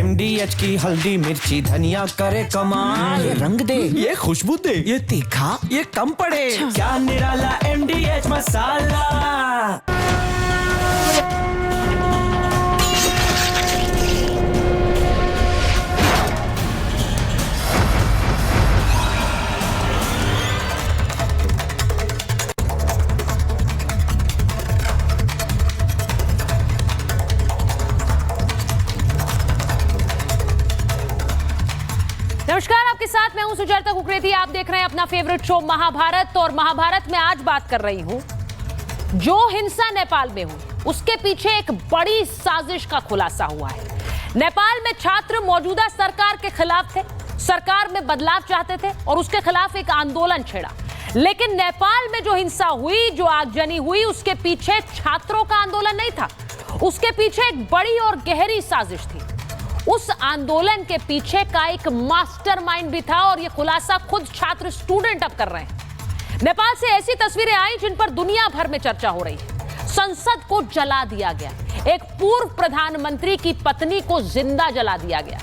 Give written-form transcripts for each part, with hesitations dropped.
MDH की हल्दी मिर्ची धनिया करे कमाल। ये रंग दे, ये खुशबू दे, ये तीखा, ये कम पड़े। क्या निराला MDH मसाला। नमस्कार, आपके साथ मैं हूं सुचेता कुकरेती। आप देख रहे हैं अपना फेवरेट शो महाभारत। और महाभारत में आज बात कर रही हूं जो हिंसा नेपाल में हुई उसके पीछे एक बड़ी साजिश का खुलासा हुआ है। नेपाल में छात्र मौजूदा सरकार के खिलाफ थे, सरकार में बदलाव चाहते थे और उसके खिलाफ एक आंदोलन छेड़ा। लेकिन नेपाल में जो हिंसा हुई, जो आगजनी हुई, उसके पीछे छात्रों का आंदोलन नहीं था, उसके पीछे एक बड़ी और गहरी साजिश थी। उस आंदोलन के पीछे का एक मास्टरमाइंड भी था और यह खुलासा खुद छात्र स्टूडेंट अब कर रहे हैं। नेपाल से ऐसी तस्वीरें आई जिन पर दुनिया भर में चर्चा हो रही है। संसद को जला दिया गया, एक पूर्व प्रधानमंत्री की पत्नी को जिंदा जला दिया गया।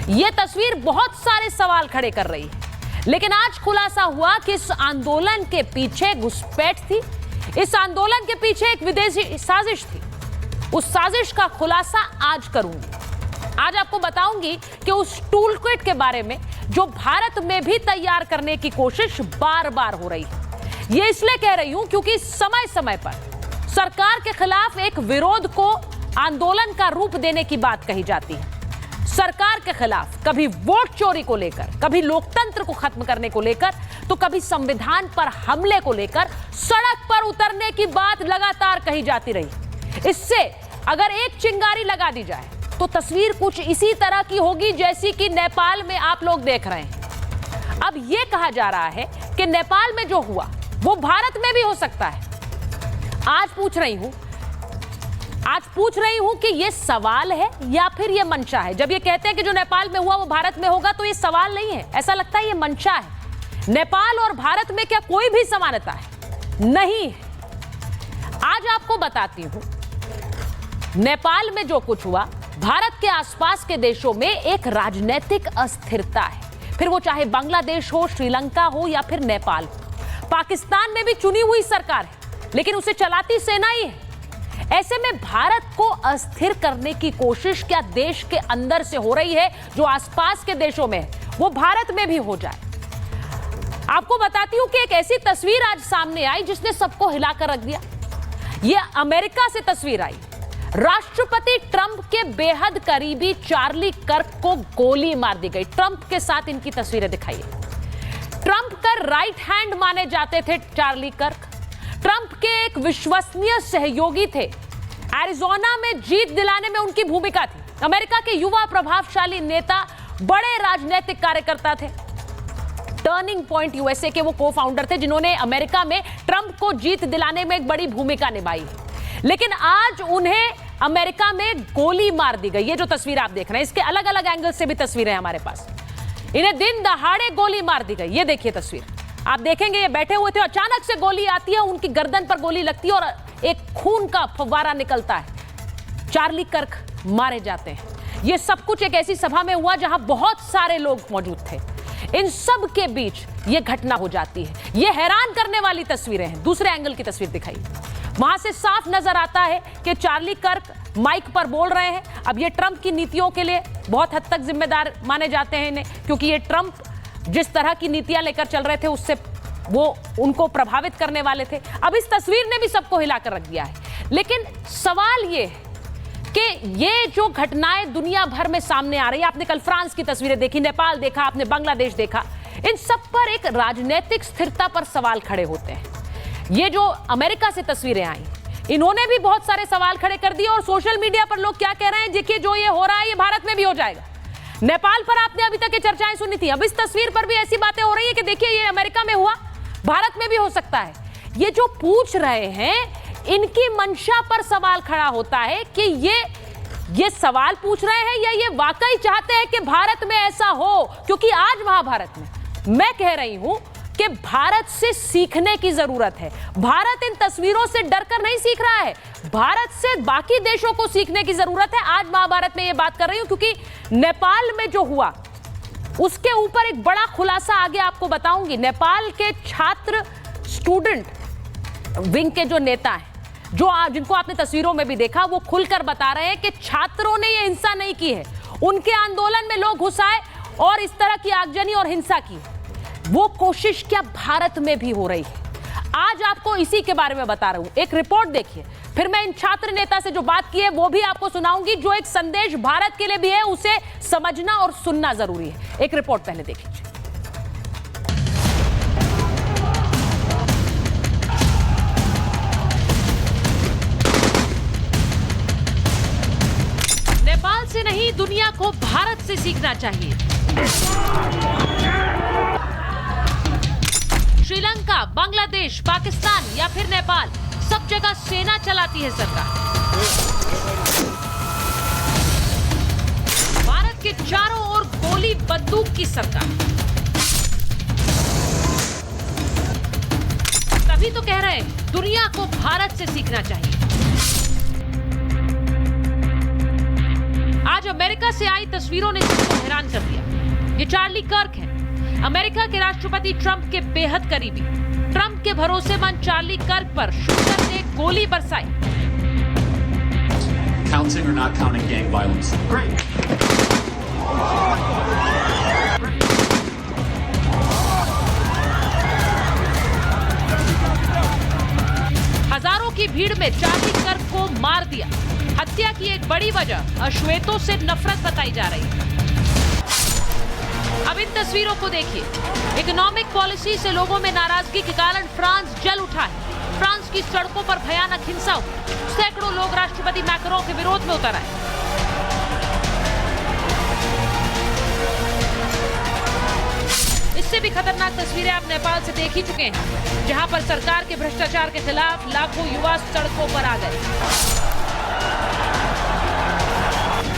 यह तस्वीर बहुत सारे सवाल खड़े कर रही है। लेकिन आज खुलासा हुआ कि इस आंदोलन के पीछे घुसपैठ थी, इस आंदोलन के पीछे एक विदेशी साजिश थी। उस साजिश का खुलासा आज करूंगी। आज आपको बताऊंगी कि उस टूल किट के बारे में जो भारत में भी तैयार करने की कोशिश बार बार हो रही है। यह इसलिए कह रही हूं क्योंकि समय समय पर सरकार के खिलाफ एक विरोध को आंदोलन का रूप देने की बात कही जाती है। सरकार के खिलाफ कभी वोट चोरी को लेकर, कभी लोकतंत्र को खत्म करने को लेकर, तो कभी संविधान पर हमले को लेकर सड़क पर उतरने की बात लगातार कही जाती रही। इससे अगर एक चिंगारी लगा दी जाए तो तस्वीर कुछ इसी तरह की होगी जैसी कि नेपाल में आप लोग देख रहे हैं। अब यह कहा जा रहा है कि नेपाल में जो हुआ वो भारत में भी हो सकता है। आज पूछ रही हूं कि यह सवाल है या फिर यह मंशा है। जब ये कहते हैं कि जो नेपाल में हुआ वो भारत में होगा तो यह सवाल नहीं है, ऐसा लगता है यह मंशा है। नेपाल और भारत में क्या कोई भी समानता है? नहीं है। आज आपको बताती हूं नेपाल में जो कुछ हुआ, भारत के आसपास के देशों में एक राजनीतिक अस्थिरता है। फिर वो चाहे बांग्लादेश हो, श्रीलंका हो या फिर नेपाल हो। पाकिस्तान में भी चुनी हुई सरकार है लेकिन उसे चलाती सेना ही है। ऐसे में भारत को अस्थिर करने की कोशिश क्या देश के अंदर से हो रही है? जो आसपास के देशों में है वो भारत में भी हो जाए। आपको बताती हूं कि एक ऐसी तस्वीर आज सामने आई जिसने सबको हिलाकर रख दिया। यह अमेरिका से तस्वीर आई। राष्ट्रपति ट्रंप के बेहद करीबी चार्ली कर्क को गोली मार दी गई। ट्रंप के साथ इनकी तस्वीरें दिखाई। ट्रंप का राइट हैंड माने जाते थे चार्ली कर्क। ट्रंप के एक विश्वसनीय सहयोगी थे। एरिजोना में जीत दिलाने में उनकी भूमिका थी। अमेरिका के युवा प्रभावशाली नेता, बड़े राजनीतिक कार्यकर्ता थे। टर्निंग पॉइंट यूएसए के वो को-फाउंडर थे जिन्होंने अमेरिका में ट्रंप को जीत दिलाने में एक बड़ी भूमिका निभाई। लेकिन आज उन्हें अमेरिका में गोली मार दी गई। ये जो तस्वीर आप देख रहे हैं, इसके अलग अलग एंगल से भी तस्वीरें हैं हमारे पास। इन्हें दिन दहाड़े गोली मार दी गई। ये देखिए तस्वीर, आप देखेंगे ये बैठे हुए थे, अचानक से गोली आती है, उनकी गर्दन पर गोली लगती है और एक खून का फव्वारा निकलता है। चार्ली कर्क मारे जाते हैं। ये सब कुछ एक ऐसी सभा में हुआ जहां बहुत सारे लोग मौजूद थे। इन सब के बीच ये घटना हो जाती है। ये हैरान करने वाली तस्वीरें हैं। दूसरे एंगल की तस्वीर दिखाई, वहां से साफ नजर आता है कि चार्ली कर्क माइक पर बोल रहे हैं। अब ये ट्रंप की नीतियों के लिए बहुत हद तक जिम्मेदार माने जाते हैं इन्हें, क्योंकि ये ट्रंप जिस तरह की नीतियां लेकर चल रहे थे उससे वो उनको प्रभावित करने वाले थे। अब इस तस्वीर ने भी सबको हिलाकर रख दिया है। लेकिन सवाल ये है कि ये जो घटनाएं दुनिया भर में सामने आ रही है, आपने कल फ्रांस की तस्वीरें देखी, नेपाल देखा, आपने बांग्लादेश देखा, इन सब पर एक राजनीतिक स्थिरता पर सवाल खड़े होते हैं। ये जो अमेरिका से तस्वीरें आई, इन्होंने भी बहुत सारे सवाल खड़े कर दिए और सोशल मीडिया पर लोग क्या कह रहे हैं, देखिए जो ये हो रहा है ये भारत में भी हो जाएगा। नेपाल पर आपने अभी तक ये चर्चाएं सुनी थी, अब इस तस्वीर पर भी ऐसी बातें हो रही है कि देखिए ये अमेरिका में हुआ, भारत में भी हो सकता है। ये जो पूछ रहे हैं इनकी मंशा पर सवाल खड़ा होता है कि ये सवाल पूछ रहे हैं या ये वाकई चाहते हैं कि भारत में ऐसा हो। क्योंकि आज महाभारत में मैं कह रही हूं कि भारत से सीखने की जरूरत है। भारत इन तस्वीरों से डरकर नहीं सीख रहा है, भारत से बाकी देशों को सीखने की जरूरत है। आज महाभारत में यह बात कर रही हूं क्योंकि नेपाल में जो हुआ उसके ऊपर एक बड़ा खुलासा आगे आपको बताऊंगी। नेपाल के छात्र स्टूडेंट विंग के जो नेता हैं, जिनको आपने तस्वीरों में भी देखा, वो खुलकर बता रहे हैं कि छात्रों ने ये हिंसा नहीं की है, उनके आंदोलन में लोग घुस आए और इस तरह की आगजनी और हिंसा की। वो कोशिश क्या भारत में भी हो रही है? आज आपको इसी के बारे में बता रहा हूं। एक रिपोर्ट देखिए, फिर मैं इन छात्र नेता से जो बात की है वो भी आपको सुनाऊंगी, जो एक संदेश भारत के लिए भी है, उसे समझना और सुनना जरूरी है। एक रिपोर्ट पहले देखिए। नेपाल से नहीं, दुनिया को भारत से सीखना चाहिए। श्रीलंका, बांग्लादेश, पाकिस्तान या फिर नेपाल, सब जगह सेना चलाती है सरकार। भारत के चारों ओर गोली बंदूक की सरकार। तभी तो कह रहे हैं दुनिया को भारत से सीखना चाहिए। आज अमेरिका से आई तस्वीरों ने सबको हैरान कर दिया। ये चार्ली कर्क है, अमेरिका के राष्ट्रपति ट्रंप के बेहद करीबी। ट्रंप के भरोसेमंद चार्ली कर्क पर शूटर ने गोली बरसाई। Counting or not counting gang violence? Great. हजारों की भीड़ में चार्ली कर्क को मार दिया। हत्या की एक बड़ी वजह अश्वेतों से नफरत बताई जा रही है। अब इन तस्वीरों को देखिए। इकोनॉमिक पॉलिसी से लोगों में नाराजगी के कारण फ्रांस जल उठा है। फ्रांस की सड़कों पर भयानक हिंसा हुई। सैकड़ों लोग राष्ट्रपति मैक्रों के विरोध में उतर आए। इससे भी खतरनाक तस्वीरें आप नेपाल से देख ही चुके हैं, जहां पर सरकार के भ्रष्टाचार के खिलाफ लाखों युवा सड़कों पर आ गए।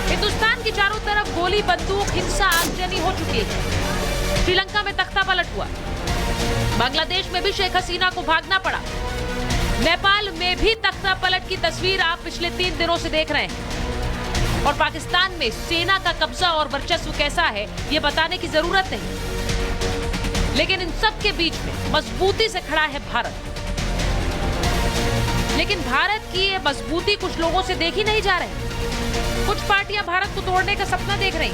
हिंदुस्तान की चारों तरफ गोली बंदूक हिंसा आगजनी हो चुकी है। श्रीलंका में तख्ता पलट हुआ। बांग्लादेश में भी शेख हसीना को भागना पड़ा। नेपाल में भी तख्ता पलट की तस्वीर आप पिछले 3 दिनों से देख रहे हैं। और पाकिस्तान में सेना का कब्जा और वर्चस्व कैसा है ये बताने की जरूरत नहीं। लेकिन इन सब के बीच में मजबूती से खड़ा है भारत। लेकिन भारत की ये मजबूती कुछ लोगों से देखी नहीं जा रही। कुछ पार्टियां भारत को तोड़ने का सपना देख रही।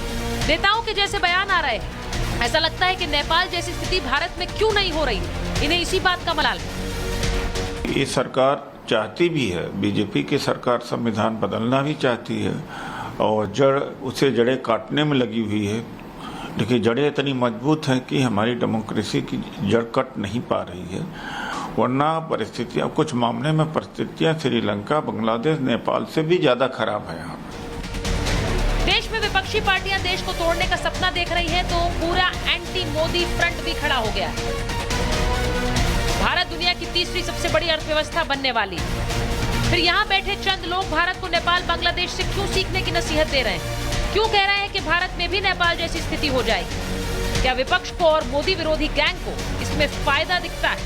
नेताओं के जैसे बयान आ रहे हैं। ऐसा लगता है कि नेपाल जैसी स्थिति भारत में क्यों नहीं हो रही। इन्हें इसी बात का मलाल है। ये सरकार चाहती भी है, बीजेपी की सरकार संविधान बदलना भी चाहती है और उसे जड़ें काटने में लगी हुई है। लेकिन जड़ें इतनी मजबूत हैं कि हमारी डेमोक्रेसी की जड़ कट नहीं पा रही है। वरना परिस्थितियां, कुछ मामले में परिस्थितियां श्रीलंका, बांग्लादेश, नेपाल से भी ज्यादा खराब है। यहाँ देश में विपक्षी पार्टियां देश को तोड़ने का सपना देख रही हैं, तो पूरा एंटी मोदी फ्रंट भी खड़ा हो गया है। भारत दुनिया की तीसरी सबसे बड़ी अर्थव्यवस्था बनने वाली है। फिर यहाँ बैठे चंद लोग भारत को नेपाल, बांग्लादेश से क्यों सीखने की नसीहत दे रहे हैं? क्यों कह रहे हैं कि भारत में भी नेपाल जैसी स्थिति हो जाएगी? क्या विपक्ष को और मोदी विरोधी गैंग को इसमें फायदा दिखता है?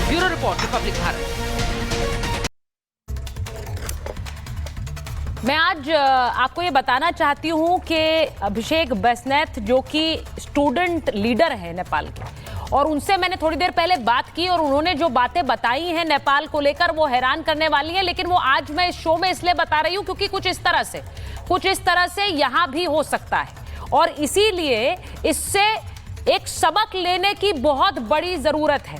Bureau report, Republic Bharat. मैं आज आपको ये बताना चाहती हूँ कि अभिषेक बैसनैत, जो कि स्टूडेंट लीडर है नेपाल के, और उनसे मैंने थोड़ी देर पहले बात की और उन्होंने जो बातें बताई हैं नेपाल को लेकर वो हैरान करने वाली हैं। लेकिन वो आज मैं इस शो में इसलिए बता रही हूँ क्योंकि कुछ इस तरह से यहाँ भी हो सकता है और इसीलिए इससे एक सबक लेने की बहुत बड़ी जरूरत है।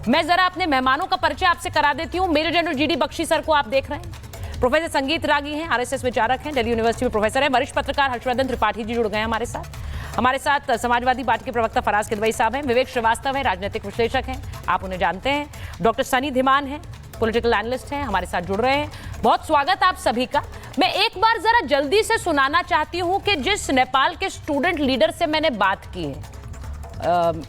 मैं जरा अपने मेहमानों का परिचय आपसे करा देती हूँ। Major general GD Bakshi sir को आप देख रहे हैं। प्रोफेसर संगीत रागी हैं, आरएसएस विचारक हैं, दिल्ली यूनिवर्सिटी में प्रोफेसर हैं। वरिष्ठ पत्रकार हर्षवर्धन त्रिपाठी जी जुड़ गए हैं हमारे साथ समाजवादी पार्टी के प्रवक्ता फराज किदवई साहब हैं। विवेक श्रीवास्तव हैं, राजनीतिक विश्लेषक हैं, आप उन्हें जानते हैं। डॉक्टर सनी धीमान हैं, पॉलिटिकल एनालिस्ट हैं, हमारे साथ जुड़ रहे हैं। बहुत स्वागत आप सभी का। मैं एक बार जरा जल्दी से सुनाना चाहती हूं कि जिस नेपाल के स्टूडेंट लीडर से मैंने बात की है,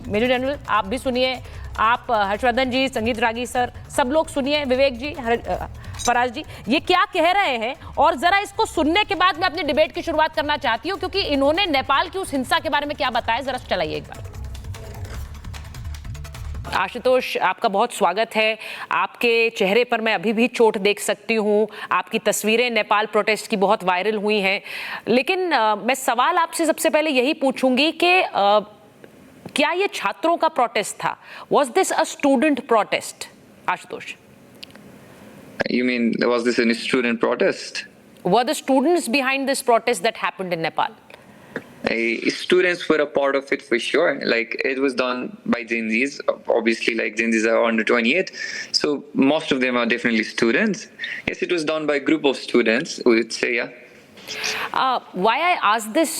मेजर जनरल आप भी सुनिए, आप हर्षवर्धन जी, संगीत रागी सर, सब लोग सुनिए, विवेक जी, फराज जी, ये क्या कह रहे हैं। और जरा इसको सुनने के बाद मैं अपनी डिबेट की शुरुआत करना चाहती हूं, क्योंकि इन्होंने नेपाल की उस हिंसा के बारे में क्या बताया, जरा चलाइए एक बार। आशुतोष, आपका बहुत स्वागत है। आपके चेहरे पर मैं अभी भी चोट देख सकती हूँ। आपकी तस्वीरें नेपाल प्रोटेस्ट की बहुत वायरल हुई हैं। लेकिन मैं सवाल आपसे सबसे पहले यही पूछूंगी कि क्या ये छात्रों का प्रोटेस्ट था? Was this a student protest? Ashutosh, You mean, was this a student protest? were the students behind this protest that happened in Nepal? Students were a part of it for sure. Like, it was done by Gen Zs. Obviously, like, Gen Zs are under 28, so most of them are definitely students. Yes, it was done by a group of students, we would say, yeah. Why I ask this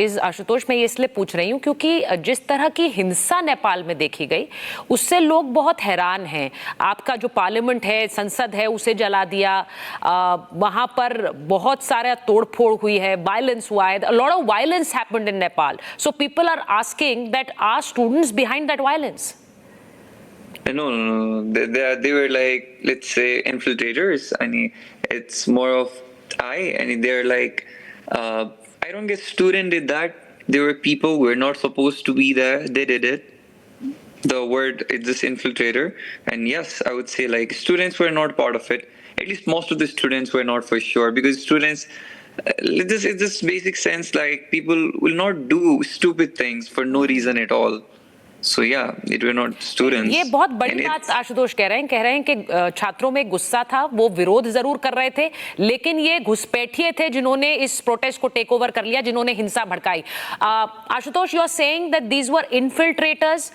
is, Ashutosh, मैं ये इसलिए पूछ रही हूँ क्योंकि जिस तरह की हिंसा नेपाल में देखी गई उससे लोग बहुत हैरान हैं। आपका जो पार्लियामेंट है, संसद है, उसे जला दिया। वहाँ पर बहुत सारा तोड़फोड़ हुई है, वायलेंस हुआ है। A lot of violence happened in Nepal. So people are asking that are students behind that violence? No. They were like, let's say, infiltrators. I mean, it's more of and they're like, I don't guess student did that. There were people who were not supposed to be there. They did it. The word is this infiltrator. And yes, I would say like students were not part of it. At least most of the students were not for sure, because students, it's this basic sense, like people will not do stupid things for no reason at all. So yeah, it were not students. ये बहुत बड़ी बात आशुतोष कह रहे हैं कि छात्रों में गुस्सा था, वो विरोध जरूर कर रहे थे, लेकिन ये घुसपैठिए थे जिन्होंने इस प्रोटेस्ट को टेक ओवर कर लिया, जिन्होंने हिंसा भड़काई। Ashutosh, you are saying that these were infiltrators.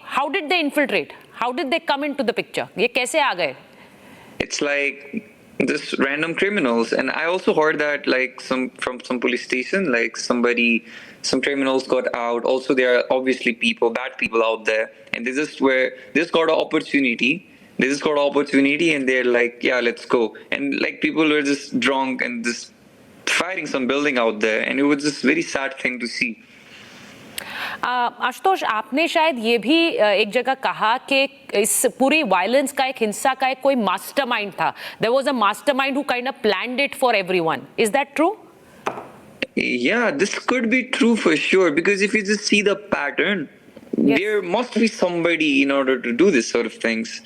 How did they infiltrate? How did they come into the picture? ये कैसे आ गए? It's like just random criminals, and I also heard that like from some police station, like some criminals got out. Also, there are obviously bad people out there, and they just got an opportunity. They just got an opportunity, and they're like, yeah, let's go. And like people were just drunk and just fighting some building out there, and it was just very sad thing to see. Ashutosh, आपने शायद ये भी एक जगह कहा कि इस पूरी वायलेंस का, एक हिंसा का एक कोई मास्टरमाइंड था। There was a mastermind who kind of planned it for everyone. Is that true? Yeah, this could be true for sure, because if you just see the pattern, yes, there must be somebody in order to do this sort of things.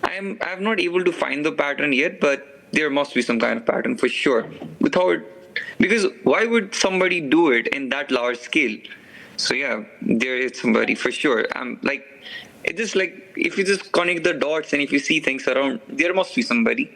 I'm not able to find the pattern yet, but there must be some kind of pattern for sure. Because why would somebody do it in that large scale? So yeah, there is somebody for sure. Like, it just like if you just connect the dots and if you see things around, there must be somebody.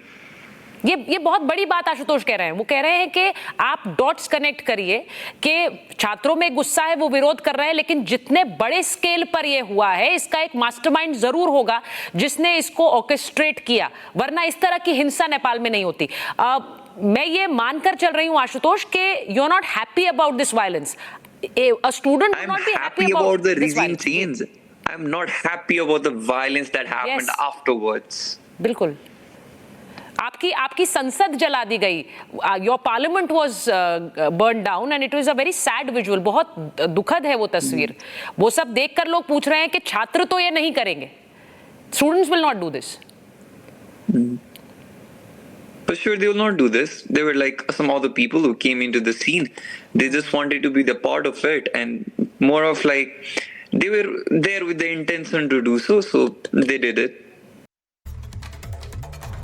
ये बहुत बड़ी बात आशुतोष कह रहे हैं। वो कह रहे हैं कि आप डॉट्स कनेक्ट करिए कि छात्रों में गुस्सा है, वो विरोध कर रहे हैं, लेकिन जितने बड़े स्केल पर ये हुआ है, इसका एक मास्टरमाइंड जरूर होगा जिसने इसको ऑर्केस्ट्रेट किया, वरना इस तरह की हिंसा नेपाल में नहीं होती। मैं ये मानकर चल रही हूँ आशुतोष कि you are not happy about this violence. A student would not be happy about the regime change. I'm not happy about the violence that happened afterwards. बिल्कुल। आपकी संसद जला दी गई। Your parliament was burned down and it was a very sad visual. बहुत दुखद है वो तस्वीर। वो सब देखकर लोग पूछ रहे हैं कि छात्र तो ये नहीं करेंगे। Students will not do this. For sure, they will not do this. There were like some other people who came into the scene. They just wanted to be the part of it, and more of like they were there with the intention to do so, so they did it.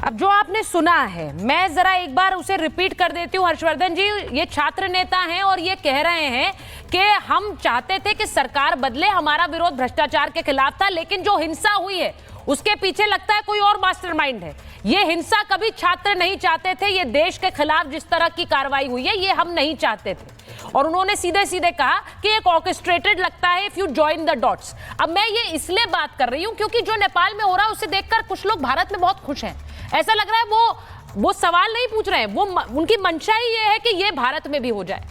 अब जो आपने सुना है, मैं जरा एक बार उसे repeat कर देती हूँ। हर्षवर्धन जी, ये छात्र नेता हैं और ये कह रहे हैं कि हम चाहते थे कि सरकार बदले, हमारा विरोध भ्रष्टाचार के खिलाफ था, लेकिन जो हिंसा हुई है उसके पीछे लगता है कोई और मास्टरमाइंड है। ये हिंसा कभी छात्र नहीं चाहते थे। ये देश के खिलाफ जिस तरह की कार्रवाई हुई है, ये हम नहीं चाहते थे। और उन्होंने सीधे सीधे कहा कि एक ऑर्केस्ट्रेटेड लगता है if you join the dots. अब मैं ये इसलिए बात कर रही हूं क्योंकि जो नेपाल में हो रहा है उसे देखकर कुछ लोग भारत में बहुत खुश हैं। ऐसा लग रहा है वो सवाल नहीं पूछ रहे हैं, वो उनकी मंशा ही ये है कि ये भारत में भी हो जाए।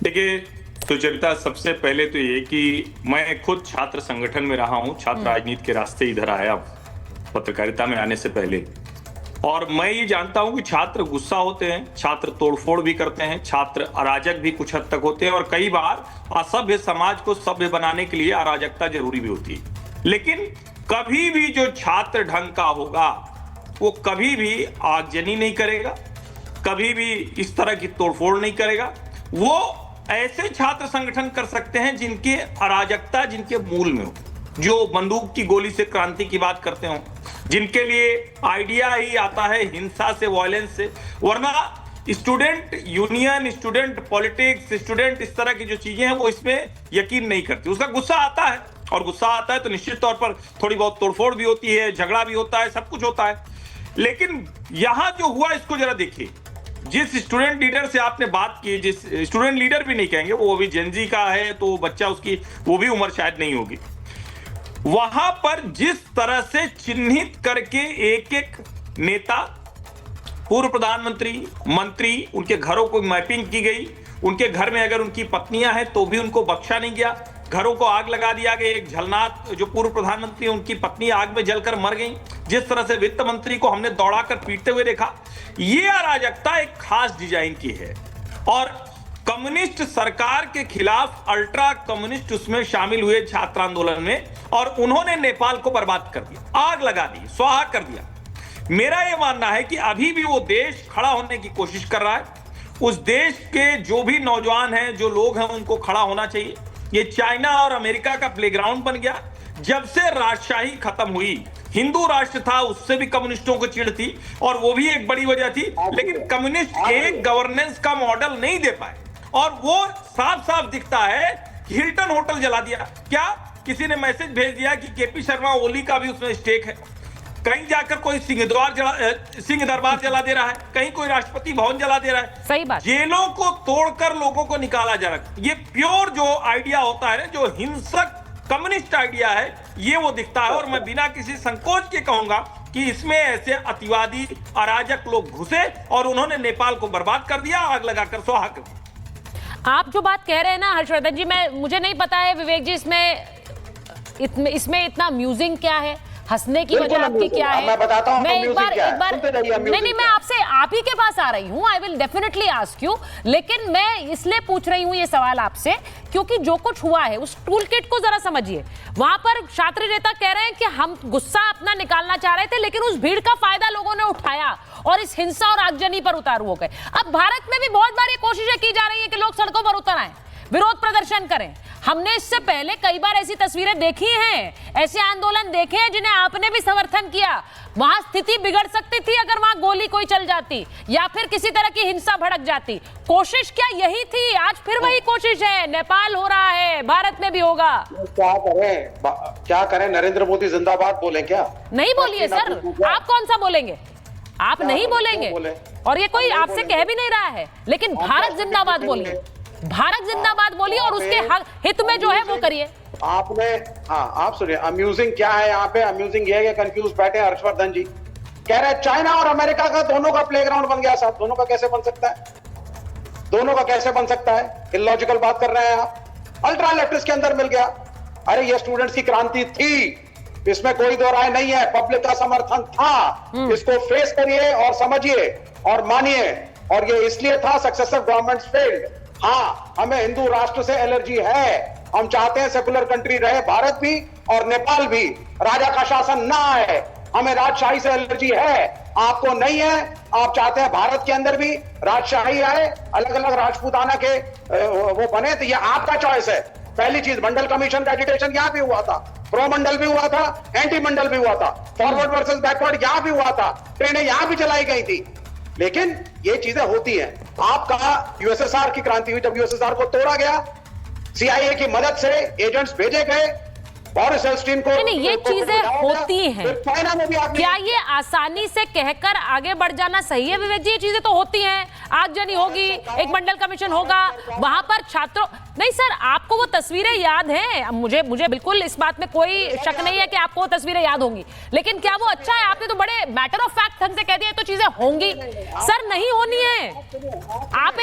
देखिए सुचरिता, सबसे पहले तो ये कि मैं खुद छात्र संगठन में रहा हूं, छात्र राजनीति के रास्ते इधर आया पत्रकारिता में आने से पहले, और मैं ये जानता हूं कि छात्र गुस्सा होते हैं, छात्र तोड़फोड़ भी करते हैं, छात्र अराजक भी कुछ हद तक होते हैं, और कई बार असभ्य समाज को सभ्य बनाने के लिए अराजकता जरूरी भी होती है। लेकिन कभी भी जो छात्र ढंग का होगा वो कभी भी आगजनी नहीं करेगा, कभी भी इस तरह की तोड़फोड़ नहीं करेगा। वो ऐसे छात्र संगठन कर सकते हैं जिनके अराजकता जिनके मूल में हो, जो बंदूक की गोली से क्रांति की बात करते हो, जिनके लिए आइडिया ही आता है हिंसा से, वायलेंस से। वरना student union, student politics, student इस तरह की जो चीजें हैं वो इसमें यकीन नहीं करती। उसका गुस्सा आता है, और गुस्सा आता है तो निश्चित तौर पर थोड़ी बहुत तोड़फोड़ भी होती है, झगड़ा भी होता है, सब कुछ होता है। लेकिन यहां जो हुआ इसको जरा देखिए। जिस स्टूडेंट लीडर से आपने बात की, जिस स्टूडेंट लीडर भी नहीं कहेंगे, वो अभी जेनजी का है, तो बच्चा उसकी वो भी उम्र शायद नहीं होगी। वहां पर जिस तरह से चिन्हित करके एक एक नेता, पूर्व प्रधानमंत्री, मंत्री, उनके घरों को मैपिंग की गई। उनके घर में अगर उनकी पत्नियां हैं तो भी उनको बख्शा नहीं गया, घरों को आग लगा दिया गया। एक झलनाथ जो पूर्व प्रधानमंत्री, उनकी पत्नी आग में जलकर मर गई। जिस तरह से वित्त मंत्री को हमने दौड़ाकर पीटते हुए देखा, ये अराजकता एक खास डिजाइन की है। और कम्युनिस्ट सरकार के खिलाफ अल्ट्रा कम्युनिस्ट उसमें शामिल हुए छात्र आंदोलन में, और उन्होंने नेपाल को बर्बाद कर दिया, आग लगा दी, स्वाहा कर दिया। मेरा यह मानना है कि अभी भी वो देश खड़ा होने की कोशिश कर रहा है। उस देश के जो भी नौजवान हैं, जो लोग हैं, उनको खड़ा होना चाहिए। ये चाइना और अमेरिका का प्लेग्राउंड बन गया। जब से राजशाही खत्म हुई, हिंदू राष्ट्र था, उससे भी कम्युनिस्टों को चिढ़ थी, और वो भी एक बड़ी वजह थी। लेकिन कम्युनिस्ट एक गवर्नेंस का मॉडल नहीं दे पाए, और वो साफ साफ दिखता है। हिल्टन होटल जला दिया, क्या किसी ने मैसेज भेज दिया कि केपी शर्मा ओली का भी उसमें स्टेक है? कहीं जाकर कोई सिंह दरबार जला दे रहा है, कहीं कोई राष्ट्रपति भवन जला दे रहा है। सही बात। जेलों को तोड़कर लोगों को निकाला जा रहा है। ये प्योर जो आइडिया होता है ना, जो हिंसक कम्युनिस्ट आइडिया है, ये वो दिखता है। और मैं बिना किसी संकोच के कहूंगा कि इसमें ऐसे अतिवादी अराजक लोग घुसे और उन्होंने नेपाल को बर्बाद कर दिया, आग लगाकर स्वाहा कर दिया। आप जो बात कह रहे हैं ना हर्षवर्धन जी, मुझे नहीं पता है विवेक जी, इसमें इतना म्यूजिंग क्या है, हंसने की वजह आपकी क्या है? मैं बताता हूं। मैं एक बार नहीं, मैं आपसे आप ही के पास आ रही हूं। I will definitely ask you, लेकिन मैं इसलिए पूछ रही हूं ये सवाल आपसे क्योंकि जो कुछ हुआ है उस टूल किट को जरा समझिए। वहां पर छात्र नेता कह रहे हैं कि हम गुस्सा अपना निकालना चाह रहे थे, लेकिन उस भीड़ का फायदा लोगों ने उठाया और इस हिंसा और आगजनी पर उतारू हो गए। अब भारत में भी बहुत बार ये कोशिशें की जा रही है कि लोग सड़कों पर उतर आए, विरोध प्रदर्शन करें। हमने इससे पहले कई बार ऐसी तस्वीरें देखी हैं, ऐसे आंदोलन देखे हैं जिन्हें आपने भी समर्थन किया। वहां स्थिति बिगड़ सकती थी अगर वहां गोली कोई चल जाती या फिर किसी तरह की हिंसा भड़क जाती। कोशिश क्या यही थी? आज फिर वही कोशिश है। नेपाल हो रहा है, भारत में भी होगा। क्या करें? नरेंद्र मोदी जिंदाबाद बोले क्या? नहीं बोलिए सर, आप कौन सा बोलेंगे? आप नहीं बोलेंगे, और ये कोई आपसे कह भी नहीं रहा है, लेकिन भारत जिंदाबाद बोलिए, भारत जिंदाबाद बोलिए और उसके हित में जो है वो करिए। आपने आप सुनिए, अम्यूजिंग क्या है यहाँ पे? अम्यूजिंग ये है कि कंफ्यूज बैठे हर्षवर्धन जी कह रहे हैं चाइना और अमेरिका का दोनों का प्लेग्राउंड बन गया। साहब, दोनों का कैसे बन सकता है? दोनों का कैसे बन सकता है? इलॉजिकल बात कर रहे हैं आप। अल्ट्रा लेफ्टिस्ट के अंदर मिल गया। अरे ये स्टूडेंट्स की क्रांति थी, इसमें कोई दो राय नहीं है। पब्लिक का समर्थन था, इसको फेस करिए और समझिए और मानिए। और ये इसलिए था, सक्सेसिव गवर्नमेंट्स फेल्ड। हाँ, हमें हिंदू राष्ट्र से एलर्जी है। हम चाहते हैं सेकुलर कंट्री रहे, भारत भी और नेपाल भी, राजा का शासन ना आए। हमें राजशाही से एलर्जी है, आपको नहीं है। आप चाहते हैं भारत के अंदर भी राजशाही आए, अलग अलग राजपूताना के वो बने, तो ये आपका चॉइस है। पहली चीज, मंडल कमीशन का एजिटेशन यहां भी हुआ था, प्रो मंडल भी हुआ था, एंटी मंडल भी हुआ था, फॉरवर्ड वर्सेस बैकवर्ड यहां भी हुआ था, ट्रेनें यहां भी चलाई गई थी। लेकिन ये चीजें होती हैं। आपका यूएसएसआर की क्रांति हुई, जब यूएसएसआर को तोड़ा गया, सीआईए की मदद से एजेंट्स भेजे गए, बोरिस एल्स्टीन को। नहीं, ये चीजें होती हैं। चाइना में भी क्या ये आसानी से कहकर आगे बढ़ जाना सही है विवेक जी? ये चीजें तो होती हैं, आगजनी होगी, एक मंडल कमीशन होगा, वहां पर छात्रों। नहीं सर, आपको वो तस्वीरें याद हैं, मुझे बिल्कुल इस बात में कोई शक नहीं है कि आपको वो तस्वीरें याद होंगी, लेकिन क्या वो अच्छा है? आपने तो बड़े मैटर ऑफ फैक्ट ढंग से कह दिया तो चीजें होंगी। सर, नहीं होनी है। आप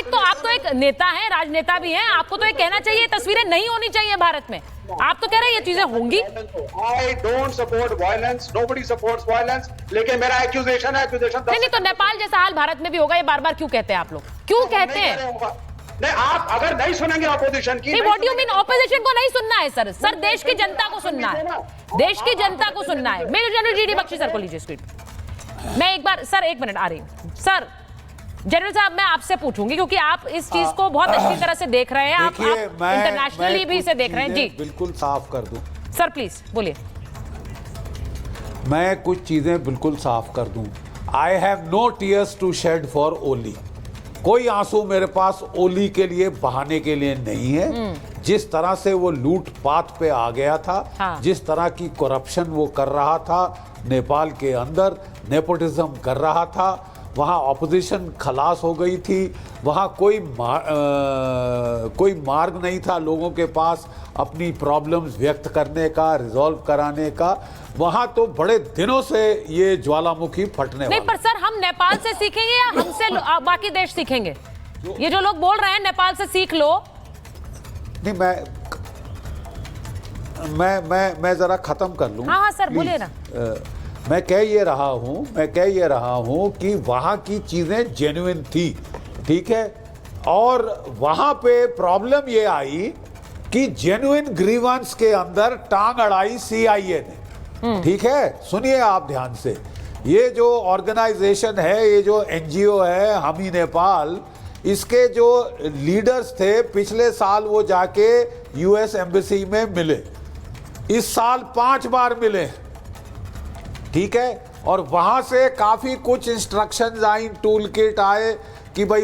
तो एक नेता हैं, राजनेता भी हैं, आपको तो ये कहना चाहिए तस्वीरें नहीं होनी चाहिए भारत में। आप तो कह रहे हैं ये चीजें होंगी। I don't support violence, nobody supports violence, लेकिन मेरा एक्यूजेशन है, नहीं तो नेपाल जैसा हाल भारत में भी होगा, ये बार बार क्यों कहते हैं आप लोग? क्यों कहते हैं? नहीं, आप अगर नहीं सुनेंगे ऑपोजिशन की। What you mean? ऑपोजिशन को नहीं सुनना है सर? सर, देश की जनता को सुनना है, देश की जनता को सुनना है। Major general GD Bakshi sir को लीजिए स्क्रीन। मैं एक बार सर, एक मिनट आ रही हूं सर। जनरल साहब मैं आपसे पूछूंगी क्योंकि आप इस चीज को बहुत अच्छी तरह से देख रहे हैं, आप इंटरनेशनली भी इसे देख रहे हैं। जी बिल्कुल साफ कर दूं सर, प्लीज बोलिए। मैं कुछ चीजें बिल्कुल साफ कर दूं। I have no tears to shed for Oli. कोई आंसू मेरे पास ओली के लिए बहाने के लिए नहीं है। जिस तरह से वो लूटपाट पे आ गया था, हाँ। जिस तरह की करप्शन वो कर रहा था नेपाल के अंदर, नेपोटिज्म कर रहा था, वहाँ ऑपोजिशन खलास हो गई थी, वहाँ कोई मार्ग नहीं था लोगों के पास अपनी प्रॉब्लम्स व्यक्त करने का, रिजॉल्व कराने का। वहाँ तो बड़े दिनों से ये ज्वालामुखी फटने नहीं, वाला। पर सर हम नेपाल से सीखेंगे या हमसे बाकी देश सीखेंगे? ये जो लोग बोल रहे हैं नेपाल से सीख लो। नहीं, मैं जरा खत्म कर लूं। हाँ सर, बोलिए ना। मैं कह ये रहा हूं कि वहां की चीजें जेन्युइन थी, ठीक है, और वहां पे प्रॉब्लम ये आई कि जेन्युइन ग्रीवेंस के अंदर टांग अड़ाई CIA ने, ठीक है। सुनिए आप ध्यान से, ये जो ऑर्गेनाइजेशन है, ये जो NGO है हामी नेपाल, इसके जो लीडर्स थे पिछले साल वो जाके US एम्बेसी में मिले, इस साल 5 बार मिले, ठीक है। और वहां से काफी कुछ इंस्ट्रक्शंस आई, टूल किट आए कि भाई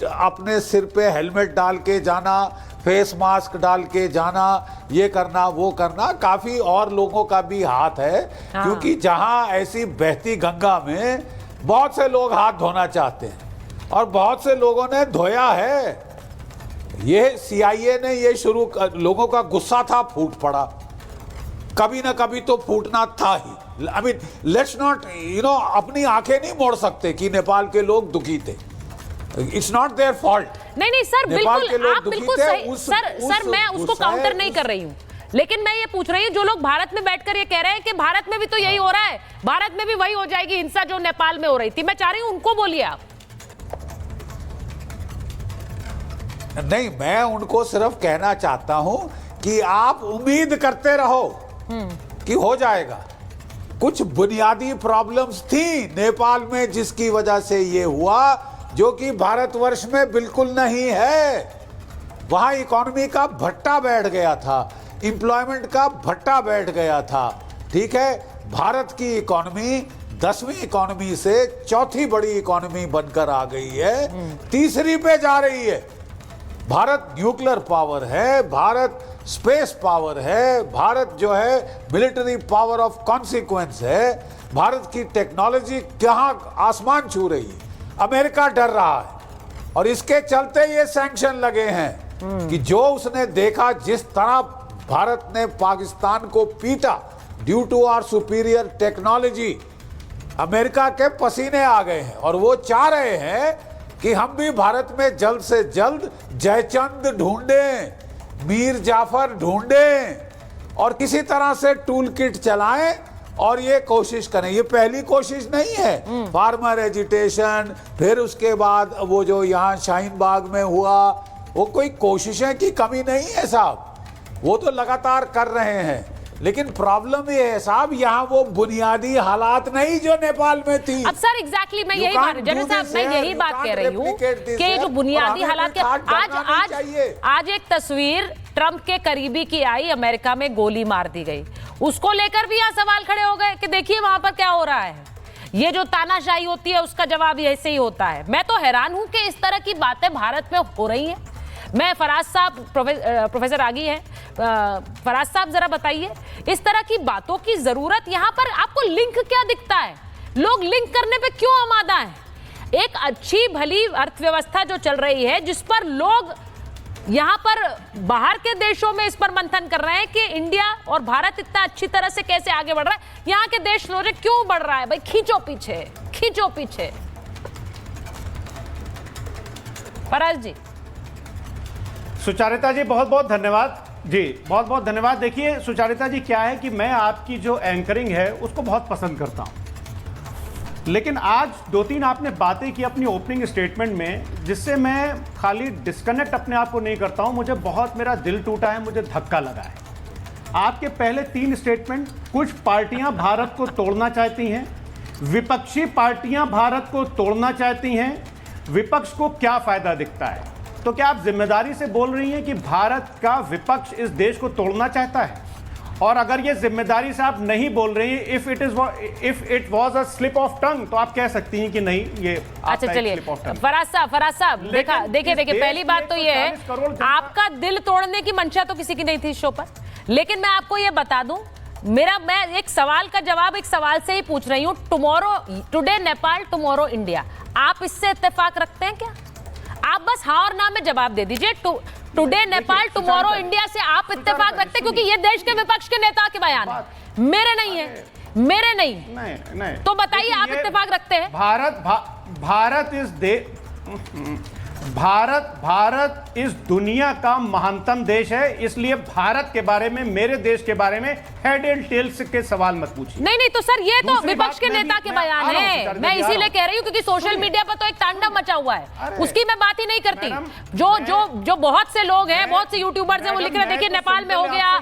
अपने सिर पे हेलमेट डाल के जाना, फेस मास्क डाल के जाना, ये करना वो करना। काफी और लोगों का भी हाथ है, क्योंकि जहां ऐसी बहती गंगा में बहुत से लोग हाथ धोना चाहते हैं और बहुत से लोगों ने धोया है। ये CIA ने ये लोगों का गुस्सा था, फूट पड़ा, कभी ना कभी तो फूटना था ही। I mean, let's not, अपनी आंखें नहीं मोड़ सकते कि नेपाल के लोग दुखी थे। It's not their fault. नहीं सर, बिल्कुल आप बिल्कुल सही। सर मैं उसको काउंटर नहीं कर रही हूँ, लेकिन मैं ये पूछ रही हूँ, जो लोग भारत में बैठकर ये कह रहे हैं कि भारत में भी तो यही हो रहा है, भारत में भी वही हो जाएगी हिंसा जो नेपाल में हो रही थी, मैं चाह रही हूँ उनको बोलिए आप। नहीं, मैं उनको सिर्फ कहना चाहता हूं कि आप उम्मीद करते रहो कि हो जाएगा। कुछ बुनियादी प्रॉब्लम्स थी नेपाल में जिसकी वजह से ये हुआ, जो कि भारतवर्ष में बिल्कुल नहीं है। वहां इकोनॉमी का भट्टा बैठ गया था, एम्प्लॉयमेंट का भट्टा बैठ गया था, ठीक है। भारत की इकोनॉमी 10वीं इकोनॉमी से 4थी बड़ी इकोनॉमी बनकर आ गई है, 3री पे जा रही है। भारत न्यूक्लियर पावर है, भारत स्पेस पावर है, भारत जो है मिलिट्री पावर ऑफ कॉन्सिक्वेंस है। भारत की टेक्नोलॉजी कहाँ आसमान छू रही है, अमेरिका डर रहा है, और इसके चलते ये सैंक्शन लगे हैं कि जो उसने देखा जिस तरह भारत ने पाकिस्तान को पीटा due to our superior technology, America के पसीने आ गए हैं और वो चाह रहे हैं कि हम भी भारत में जल्द से जल्द जयचंद ढूंढें, मीर जाफर ढूंढें और किसी तरह से टूल किट चलाएं और ये कोशिश करें। ये पहली कोशिश नहीं है। फार्मर एजिटेशन, फिर उसके बाद वो जो यहाँ शाहीन बाग में हुआ, वो कोई कोशिशें की कमी नहीं है साहब, वो तो लगातार कर रहे हैं। लेकिन प्रॉब्लम ये है साहब, यहाँ वो बुनियादी हालात नहीं जो नेपाल में थी। अब सर एग्जैक्टली मैं यही बात, जनरल साहब मैं यही बात कह रही हूँ कि जो बुनियादी हालात के आज एक तस्वीर ट्रंप के करीबी की आई, अमेरिका में गोली मार दी गई, उसको लेकर भी यहाँ सवाल खड़े हो गए कि देखिए वहां पर क्या हो रहा है। ये जो तानाशाही होती है उसका जवाब ऐसे ही होता है। मैं तो हैरान हूं कि इस तरह की बातें भारत में हो रही हैं। मैं फराज साहब, प्रोफेसर आगी हैं, फराज साहब जरा बताइए, इस तरह की बातों की जरूरत यहाँ पर आपको लिंक क्या दिखता है? लोग लिंक करने पे क्यों आमादा हैं? एक अच्छी भली अर्थव्यवस्था जो चल रही है, जिस पर लोग यहाँ पर बाहर के देशों में इस पर मंथन कर रहे हैं कि इंडिया और भारत इतना अच्छी तरह से कैसे आगे बढ़ रहा है, यहाँ के देश सोचे क्यों बढ़ रहा है? भाई खींचो पीछे, खींचो पीछे। फराज जी। सुचारिता जी बहुत बहुत धन्यवाद जी, बहुत बहुत धन्यवाद। देखिए सुचारिता जी, क्या है कि मैं आपकी जो एंकरिंग है उसको बहुत पसंद करता हूं, लेकिन आज 2-3 आपने बातें की अपनी ओपनिंग स्टेटमेंट में, जिससे मैं खाली डिस्कनेक्ट अपने आप को नहीं करता हूं, मुझे बहुत मेरा दिल टूटा है, मुझे धक्का लगा है। आपके पहले 3 स्टेटमेंट, कुछ पार्टियां भारत को तोड़ना चाहती हैं, विपक्षी पार्टियां भारत को तोड़ना चाहती हैं, विपक्ष को क्या फायदा दिखता है। तो क्या आप जिम्मेदारी से बोल रही हैं कि भारत का विपक्ष इस देश को तोड़ना चाहता है? और अगर ये जिम्मेदारी से आप नहीं बोल रही हैं, if it was a slip of tongue, तो आप कह सकती हैं कि नहीं ये अच्छा चलिए फराज साहब देखिए पहली बात तो ये है आपका दिल तोड़ने की मंशा तो किसी की नहीं थी इस शो पर, लेकिन मैं आपको ये बता दूं मैं एक सवाल का जवाब एक सवाल से ही पूछ रही हूं। टुडे नेपाल टुमारो इंडिया, आप इससे इत्तेफाक रखते हैं क्या? आप बस हाँ और ना में जवाब दे दीजिए। टुडे नेपाल टुमारो इंडिया से आप इत्तेफाक रखते हैं? क्योंकि ये देश के विपक्ष के नेता के बयान है, मेरे नहीं है, मेरे नहीं। तो बताइए आप इत्तेफाक रखते हैं? भारत इस दुनिया का महानतम देश है, इसलिए भारत के बारे में, मेरे देश के बारे में हेड एंड टेल्स के सवाल मत पूछिए। नहीं तो सर ये तो विपक्ष के नेता के बयान है, मैं इसीलिए कह रही हूँ क्योंकि सोशल मीडिया पर तो एक तांडव मचा हुआ है, उसकी मैं बात ही नहीं करती। जो बहुत से लोग हैं, बहुत से यूट्यूबर्स हैं, वो लिख रहे हैं देखिए नेपाल में हो गया।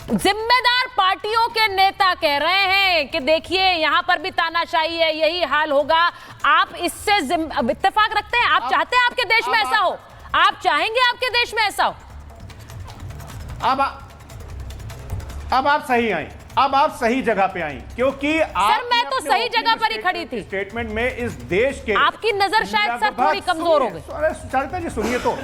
जिम्मेदार पार्टियों के नेता कह रहे हैं कि देखिए यहां पर भी तानाशाही है, यही हाल होगा। आप इससे इत्तेफाक रखते हैं? आप चाहते हैं आपके देश में ऐसा हो? आप चाहेंगे आपके देश में ऐसा हो? अब आप सही आई, अब आप सही जगह पे आई, क्योंकि सर मैं तो सही जगह पर ही खड़ी थी। स्टेटमेंट में इस देश के, आपकी नजर शायद सर थोड़ी कमजोर हो गई। सुचरिता जी सुनिए तो,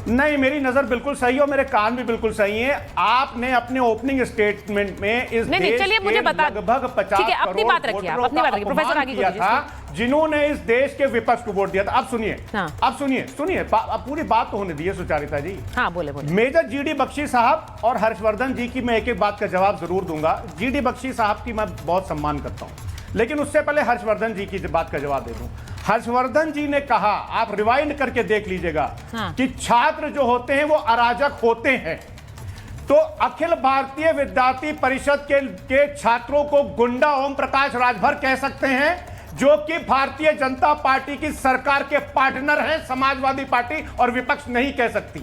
नहीं मेरी नजर बिल्कुल सही है और मेरे कान भी बिल्कुल सही हैं। आपने अपने ओपनिंग स्टेटमेंट में इस देश के लगभग 50 अपनी बात रखिए, प्रोफेसर आगे किया था जिन्होंने इस देश के विपक्ष को वोट दिया था। अब सुनिए, अब सुनिए अब पूरी बात तो होने दीजिए सुचारिता जी। हाँ बोले। मेजर जीडी बख्शी साहब और हर्षवर्धन जी की मैं एक बात का जवाब जरूर दूंगा। जीडी बख्शी साहब की मैं बहुत सम्मान करता हूं, लेकिन उससे पहले हर्षवर्धन जी की बात का जवाब दे दूं। हर्षवर्धन जी ने कहा, आप रिवाइंड करके देख लीजिएगा, कि छात्र जो होते हैं वो अराजक होते हैं। तो अखिल भारतीय विद्यार्थी परिषद के छात्रों को गुंडा ओम प्रकाश राजभर कह सकते हैं, जो कि भारतीय जनता पार्टी की सरकार के पार्टनर हैं, समाजवादी पार्टी और विपक्ष नहीं कह सकती।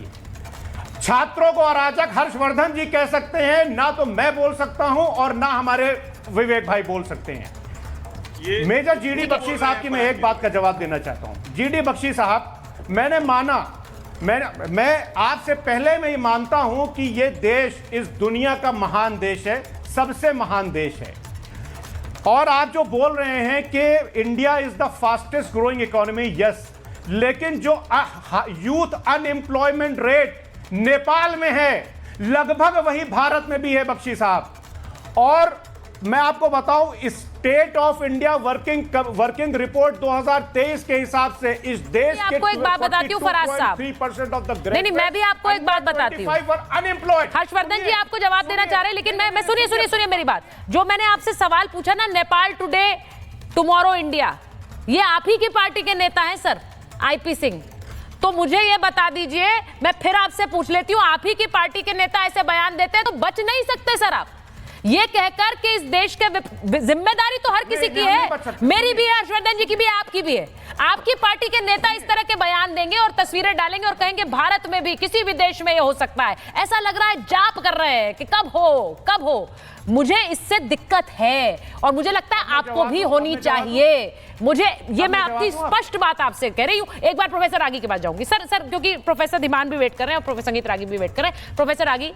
छात्रों को अराजक हर्षवर्धन जी कह सकते हैं, ना तो मैं बोल सकता हूं और ना हमारे विवेक भाई बोल सकते हैं। मेजर जीडी बख्शी साहब की मैं एक बात का जवाब देना चाहता हूं। जीडी बख्शी साहब, मैंने माना, मैं आपसे पहले मैं ये मानता हूं कि ये देश इस दुनिया का महान देश है, सबसे महान देश है। और आप जो बोल रहे हैं कि India is the fastest growing economy, yes, लेकिन जो यूथ अनएम्प्लॉयमेंट रेट नेपाल में है लगभग वही भारत में भी है बख्शी साहब। और मैं आपको बताऊं, state of India working report 2023 के हिसाब से इस देश के आपको एक बात बताती हूं फराज साहब, 3% ऑफ द नहीं मैं भी आपको एक बात बताती हूं। हर्षवर्धन जी आपको जवाब देना चाह रहे हैं, लेकिन मैं सुनिए मेरी बात। जो मैंने आपसे सवाल पूछा ना, नेपाल टुडे टुमारो इंडिया, ये आप ही की पार्टी के नेता हैं सर, आईपी सिंह। तो मुझे ये बता दीजिए, मैं फिर आपसे पूछ लेती हूं, आप ही की पार्टी के नेता ऐसे बयान देते हैं तो बच नहीं सकते सर आप, ये कहकर कि इस देश के जिम्मेदारी तो हर किसी की है, मेरी भी है, हर्षवर्धन जी की भी है, आपकी भी है। आपकी पार्टी के नेता इस तरह के बयान देंगे और तस्वीरें डालेंगे और कहेंगे भारत में भी, किसी भी देश में ये हो सकता है। ऐसा लग रहा है जाप कर रहे हैं कि कब हो। मुझे इससे दिक्कत है और मुझे लगता है आपको भी होनी चाहिए। मैं आपकी स्पष्ट बात आपसे कह रही हूं। एक बार प्रोफेसर रागी के पास जाऊंगी सर, क्योंकि प्रोफेसर धीमान भी वेट कर रहे हैं और प्रोफेसर संगीत रागी भी वेट कर रहे हैं। प्रोफेसर रागी,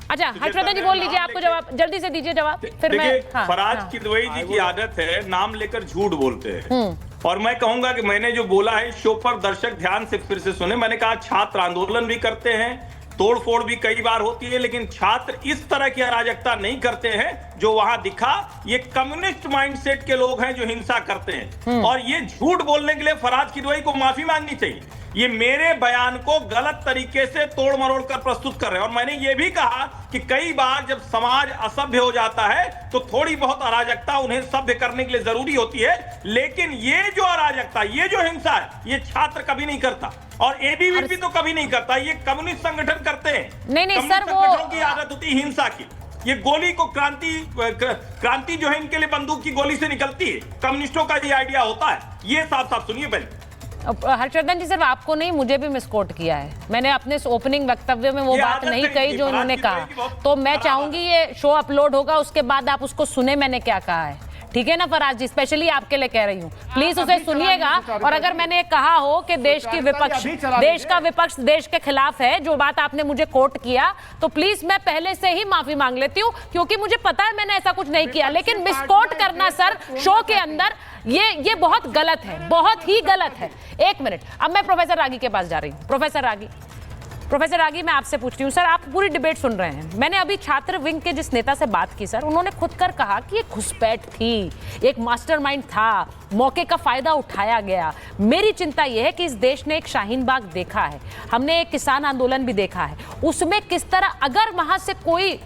अच्छा हर्षवर्धन जी बोल लीजिए, आपको जवाब जल्दी से दीजिए जवाब, फिर मैं। फराज किदवई जी की आदत है नाम लेकर झूठ बोलते हैं, और मैं कहूंगा कि मैंने जो बोला है शो पर दर्शक ध्यान से फिर से सुने। मैंने कहा छात्र आंदोलन भी करते हैं, तोड़फोड़ भी कई बार होती है, लेकिन छात्र इस तरह की अराजकता नहीं करते हैं जो वहां दिखा। ये कम्युनिस्ट माइंडसेट के लोग हैं जो हिंसा करते हैं, और ये झूठ बोलने के लिए फराज किदवई को माफी मांगनी चाहिए। ये मेरे बयान को गलत तरीके से तोड़ मरोड़ कर प्रस्तुत कर रहे हैं। और मैंने ये भी कहा कि कई बार जब समाज असभ्य हो जाता है तो थोड़ी बहुत अराजकता उन्हें सभ्य करने के लिए जरूरी होती है, लेकिन ये जो अराजकता, ये जो हिंसा है, ये छात्र कभी नहीं करता और एबीवीपी तो कभी नहीं करता। ये कम्युनिस्ट संगठन करते हैं। नहीं सर, संगठनों की आदत होती है हिंसा की। ये गोली को क्रांति जो है इनके लिए बंदूक की गोली से निकलती है, कम्युनिस्टों का ये आइडिया होता है। ये साफ सुनिए पहले। हर्षवर्धन जी सिर्फ आपको नहीं, मुझे भी मिसकोट किया है। मैंने अपने ओपनिंग वक्तव्य में वो बात नहीं कही जो इन्होंने कहा। तो मैं चाहूंगी ये शो अपलोड होगा, उसके बाद आप उसको सुने मैंने क्या कहा है। ठीक है ना फराज जी, स्पेशली आपके लिए कह रही हूँ, प्लीज उसे सुनिएगा। और अगर मैंने कहा हो कि देश की विपक्ष, देश का विपक्ष देश के खिलाफ है, जो बात आपने मुझे कोट किया, तो प्लीज मैं पहले से ही माफी मांग लेती हूँ, क्योंकि मुझे पता है मैंने ऐसा कुछ नहीं किया। लेकिन मिसकोट करना सर शो के अंदर, ये बहुत गलत है, बहुत ही गलत है। एक मिनट, अब मैं प्रोफेसर रागी के पास जा रही हूँ। प्रोफेसर रागी, मैं आपसे पूछती हूँ सर, आप पूरी डिबेट सुन रहे हैं। मैंने अभी छात्र विंग के जिस नेता से बात की सर, उन्होंने खुद कर कहा कि एक घुसपैठ थी, एक मास्टरमाइंड था, मौके का फायदा उठाया गया। मेरी चिंता यह है कि इस देश ने एक शाहीन बाग देखा है, हमने एक किसान आंदोलन भी देखा है, उसमें किस तरह अगर वहां से कोई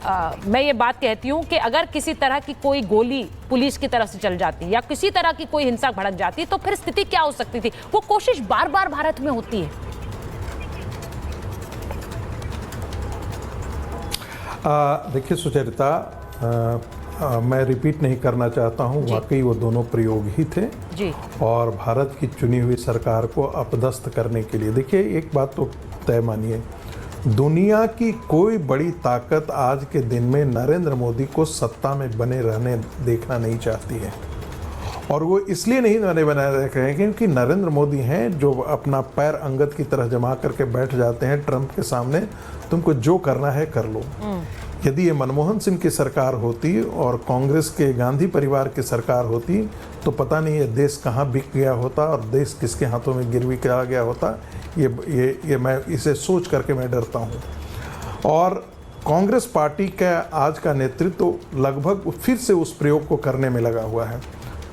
मैं ये बात कहती हूँ कि अगर किसी तरह की कोई गोली पुलिस की तरफ से चल जाती या किसी तरह की कोई हिंसा भड़क जाती तो फिर स्थिति क्या हो सकती थी। वो कोशिश बार बार भारत में होती है। देखिए सुचरिता, मैं रिपीट नहीं करना चाहता हूँ, वाकई वो दोनों प्रयोग ही थे जी। और भारत की चुनी हुई सरकार को अपदस्थ करने के लिए, देखिए एक बात तो तय मानिए, दुनिया की कोई बड़ी ताकत आज के दिन में नरेंद्र मोदी को सत्ता में बने रहने देखना नहीं चाहती है। और वो इसलिए नहीं बनाए रख रहे हैं क्योंकि नरेंद्र मोदी हैं जो अपना पैर अंगद की तरह जमा करके बैठ जाते हैं ट्रंप के सामने, तुमको जो करना है कर लो। यदि ये मनमोहन सिंह की सरकार होती और कांग्रेस के गांधी परिवार की सरकार होती तो पता नहीं ये देश कहाँ बिक गया होता और देश किसके हाथों में गिरवी करा गया होता। ये मैं इसे सोच करके मैं डरता हूँ। और कांग्रेस पार्टी का आज का नेतृत्व लगभग फिर से उस प्रयोग को करने में लगा हुआ है।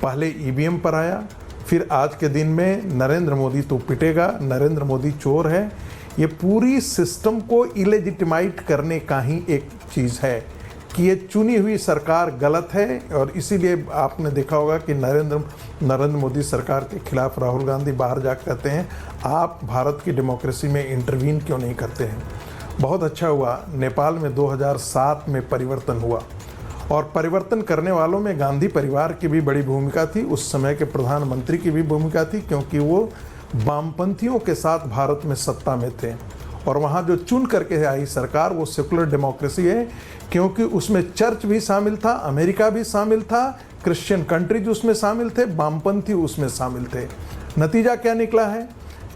पहले ईवीएम पर आया, फिर आज के दिन में नरेंद्र मोदी तो पिटेगा, नरेंद्र मोदी चोर है। ये पूरी सिस्टम को इलेजिटिमाइट करने का ही एक चीज़ है कि ये चुनी हुई सरकार गलत है। और इसीलिए आपने देखा होगा कि नरेंद्र मोदी सरकार के खिलाफ राहुल गांधी बाहर जाकर कहते हैं आप भारत की डेमोक्रेसी में इंटरवीन क्यों नहीं करते हैं। बहुत अच्छा हुआ नेपाल में 2007 में परिवर्तन हुआ और परिवर्तन करने वालों में गांधी परिवार की भी बड़ी भूमिका थी, उस समय के प्रधानमंत्री की भी भूमिका थी, क्योंकि वो वामपंथियों के साथ भारत में सत्ता में थे। और वहाँ जो चुन करके आई सरकार वो सेकुलर डेमोक्रेसी है, क्योंकि उसमें चर्च भी शामिल था, अमेरिका भी शामिल था, क्रिश्चियन कंट्रीज उसमें शामिल थे, वामपंथी उसमें शामिल थे। नतीजा क्या निकला है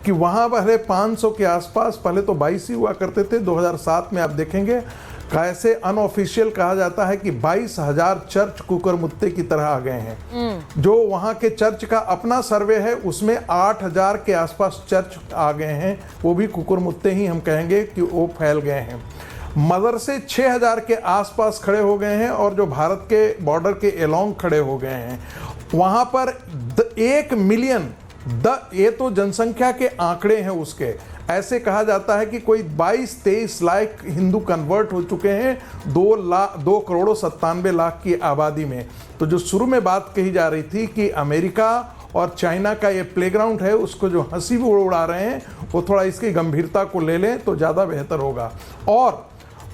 कि वहाँ पहले 500 के आसपास, पहले तो 22 ही हुआ करते थे, 2007 में आप देखेंगे कैसे अनऑफिशियल कहा जाता है कि 22,000 चर्च कुकर मुत्ते की तरह आ गए हैं। जो वहाँ के चर्च का अपना सर्वे है उसमें 8,000 के आसपास चर्च आ गए हैं, वो भी कुकर मुत्ते ही हम कहेंगे कि वो फैल गए हैं। मदरसे 6,000 के आसपास खड़े हो गए हैं और जो भारत के बॉर्डर के एलोंग खड़े हो गए हैं। वहाँ पर 1 मिलियन, ये तो जनसंख्या के आंकड़े हैं उसके, ऐसे कहा जाता है कि कोई 22-23 लाख हिंदू कन्वर्ट हो चुके हैं 2 करोड़ 97 लाख की आबादी में। तो जो शुरू में बात कही जा रही थी कि अमेरिका और चाइना का ये प्लेग्राउंड है, उसको जो हंसी भी उड़ा रहे हैं वो थोड़ा इसकी गंभीरता को ले लें तो ज़्यादा बेहतर होगा। और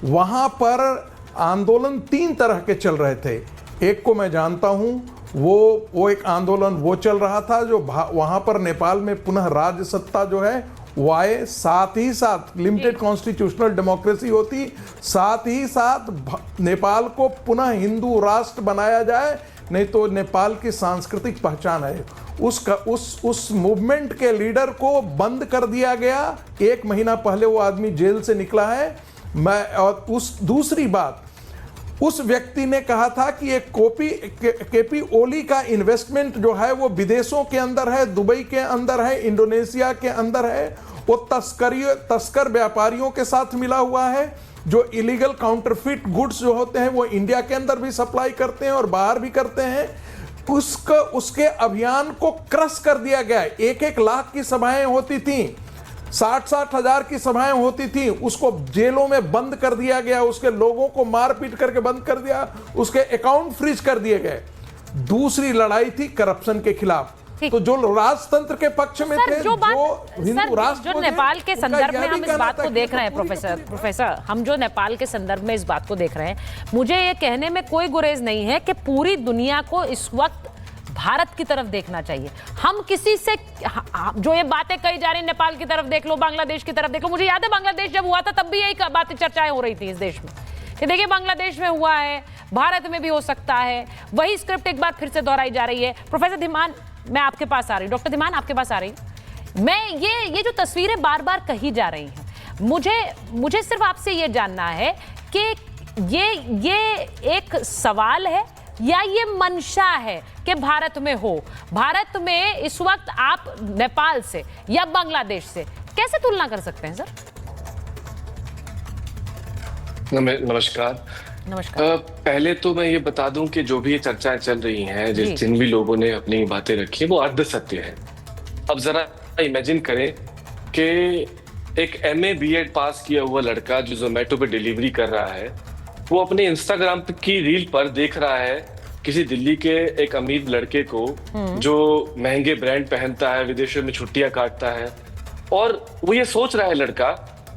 वहाँ पर आंदोलन 3 तरह के चल रहे थे। एक को मैं जानता हूँ, वो एक आंदोलन वो चल रहा था जो वहाँ पर नेपाल में पुनः राज्य सत्ता जो है वो आए, साथ ही साथ लिमिटेड कॉन्स्टिट्यूशनल डेमोक्रेसी होती, साथ ही साथ नेपाल को पुनः हिंदू राष्ट्र बनाया जाए, नहीं तो नेपाल की सांस्कृतिक पहचान है। उस मूवमेंट के लीडर को बंद कर दिया गया, 1 महीना पहले वो आदमी जेल से निकला है। और दूसरी बात, उस व्यक्ति ने कहा था कि एक केपी ओली का इन्वेस्टमेंट जो है वो विदेशों के अंदर है, दुबई के अंदर है, इंडोनेशिया के अंदर है। वो तस्कर व्यापारियों के साथ मिला हुआ है जो इलीगल काउंटरफिट गुड्स जो होते हैं वो इंडिया के अंदर भी सप्लाई करते हैं और बाहर भी करते हैं। उसके अभियान को क्रश कर दिया गया। 1-1 लाख की सभाएं होती थी, 60-60 हजार की सभाएं होती थी, उसको जेलों में बंद कर दिया गया, उसके लोगों को मार पीट करके बंद कर दिया, उसके अकाउंट फ्रीज कर दिए गए। दूसरी लड़ाई थी करप्शन के खिलाफ। तो जो राजतंत्र के पक्ष में थे, जो हिंदू राष्ट्र, जो नेपाल के संदर्भ में हम इस बात को देख रहे हैं प्रोफेसर, हम जो नेपाल के संदर्भ में इस बात को देख रहे हैं, मुझे ये कहने में कोई गुरेज नहीं है कि पूरी दुनिया को इस वक्त भारत की तरफ देखना चाहिए। हम किसी से जो ये बातें कही जा रही, नेपाल की तरफ देख लो, बांग्लादेश की तरफ देख लो, मुझे याद है बांग्लादेश जब हुआ था तब भी यही बातें चर्चाएं हो रही थी इस देश में कि देखिए बांग्लादेश में हुआ है, भारत में भी हो सकता है, वही स्क्रिप्ट एक बार फिर से दोहराई जा रही है। प्रोफेसर धीमान, मैं आपके पास आ रही हूँ, डॉक्टर धीमान आपके पास आ रही हूँ। मैं ये जो तस्वीरें बार बार कही जा रही हैं, मुझे सिर्फ आपसे ये जानना है कि ये एक सवाल है या ये मंशा है कि भारत में हो? भारत में इस वक्त आप नेपाल से या बांग्लादेश से कैसे तुलना कर सकते हैं सर? नमस्कार। पहले तो मैं ये बता दूं कि जो भी ये चर्चाएं चल रही हैं, जिन भी लोगों ने अपनी बातें रखी है, वो अर्ध सत्य है। अब जरा इमेजिन करें कि एक MA BEd पास किया हुआ लड़का जो जोमेटो पे डिलीवरी कर रहा है, वो अपने इंस्टाग्राम की रील पर देख रहा है किसी दिल्ली के एक अमीर लड़के को जो महंगे ब्रांड पहनता है, विदेशों में छुट्टियां काटता है, और वो ये सोच रहा है लड़का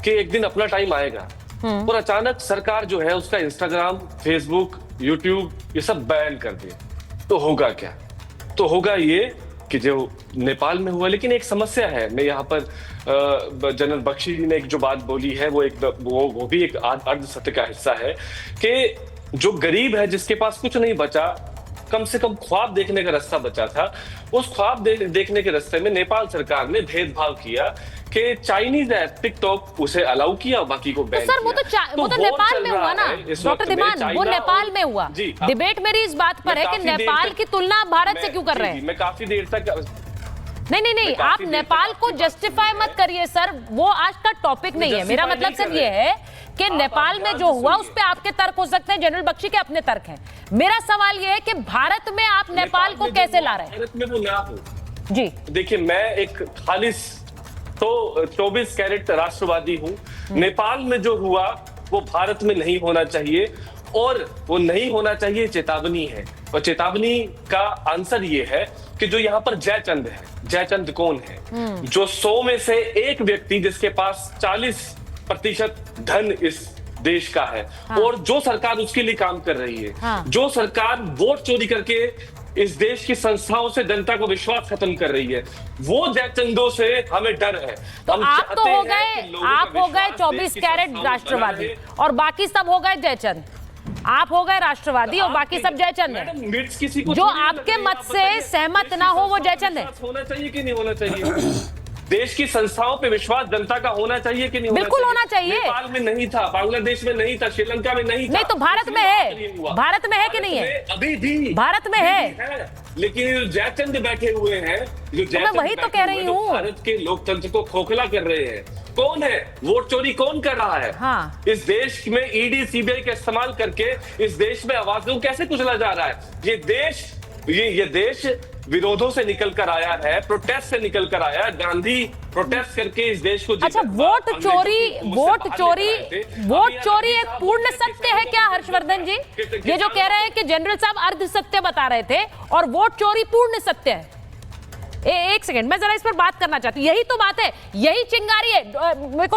कि एक दिन अपना टाइम आएगा, और अचानक सरकार जो है उसका इंस्टाग्राम, फेसबुक, यूट्यूब ये सब बैन कर दे, तो होगा क्या? तो होगा ये कि जो नेपाल में हुआ। लेकिन एक समस्या है, मैं यहाँ पर जनरल बख्शी जी ने एक जो बात बोली है वो भी एक अर्ध सत्य का हिस्सा है कि जो गरीब है, जिसके पास कुछ नहीं बचा, कम से कम ख्वाब देखने का रास्ता बचा था, उस ख्वाब देखने के रास्ते में नेपाल सरकार ने भेदभाव किया कि चाइनीज ऐप टिकटॉक उसे अलाउ किया, बाकी को बैन किया। वो तो नेपाल में हुआ ना डॉक्टर धीमान, वो नेपाल में हुआ। डिबेट मेरी इस बात पर है कि नेपाल की तुलना भारत से क्यों कर रहे हैं? मैं काफी देर तक नहीं, आप नेपाल को जस्टिफाई मत करिए सर, वो आज का टॉपिक नहीं है। मेरा मतलब सिर्फ ये है कि नेपाल में जो हुआ उस पे आपके तर्क हो सकते हैं, जनरल बख्शी के अपने तर्क हैं। मेरा सवाल ये है कि भारत में आप नेपाल को कैसे ला रहे हैं? भारत में वो ना हो जी। देखिए, मैं एक खालिस तो 24 कैरेट राष्ट्रवादी हूँ। नेपाल में जो हुआ वो भारत में नहीं होना चाहिए, और वो नहीं होना चाहिए चेतावनी है। और चेतावनी का आंसर ये है कि जो यहाँ पर जयचंद है, जयचंद कौन है? जो 100 में से एक व्यक्ति जिसके पास 40% धन इस देश का है, और जो सरकार उसके लिए काम कर रही है, जो सरकार वोट चोरी करके इस देश की संस्थाओं से जनता को विश्वास खत्म कर रही है, वो जयचंदों से हमें डर है। तो आप तो हो गए 24 कैरेट राष्ट्रवादी और बाकी सब हो गए जयचंद। आप हो गए राष्ट्रवादी और बाकी सब जयचंद है। जो आपके मत से सहमत ना हो वो जयचंद है। होना चाहिए कि नहीं होना चाहिए? देश की संस्थाओं पे विश्वास जनता का होना चाहिए कि नहीं? बिल्कुल होना चाहिए। नेपाल में नहीं था, बांग्लादेश में नहीं था, श्रीलंका में नहीं था। नहीं तो भारत में है। भारत में है कि नहीं है? अभी भी भारत में है। लेकिन जयचंद बैठे हुए हैं, जो मैं वही तो कह रही हूँ, भारत के लोकतंत्र को खोखला कर रहे हैं। कौन है? वोट चोरी कौन कर रहा है? हाँ। इस देश में ED CBI का इस्तेमाल करके इस देश में आवाजों कैसे कुचला जा रहा है? ये देश विरोधों से निकल कर आया है, प्रोटेस्ट से निकल कर आया है। गांधी प्रोटेस्ट करके इस देश को अच्छा, वोट चोरी एक पूर्ण सत्य है क्या हर्षवर्धन जी? ये जो कह रहे हैं कि जनरल साहब अर्ध सत्य बता रहे थे और वोट चोरी पूर्ण सत्य है। एक सेकंड, मैं जरा इस पर बात करना चाहती हूँ। यही तो बात है, यही चिंगारी है।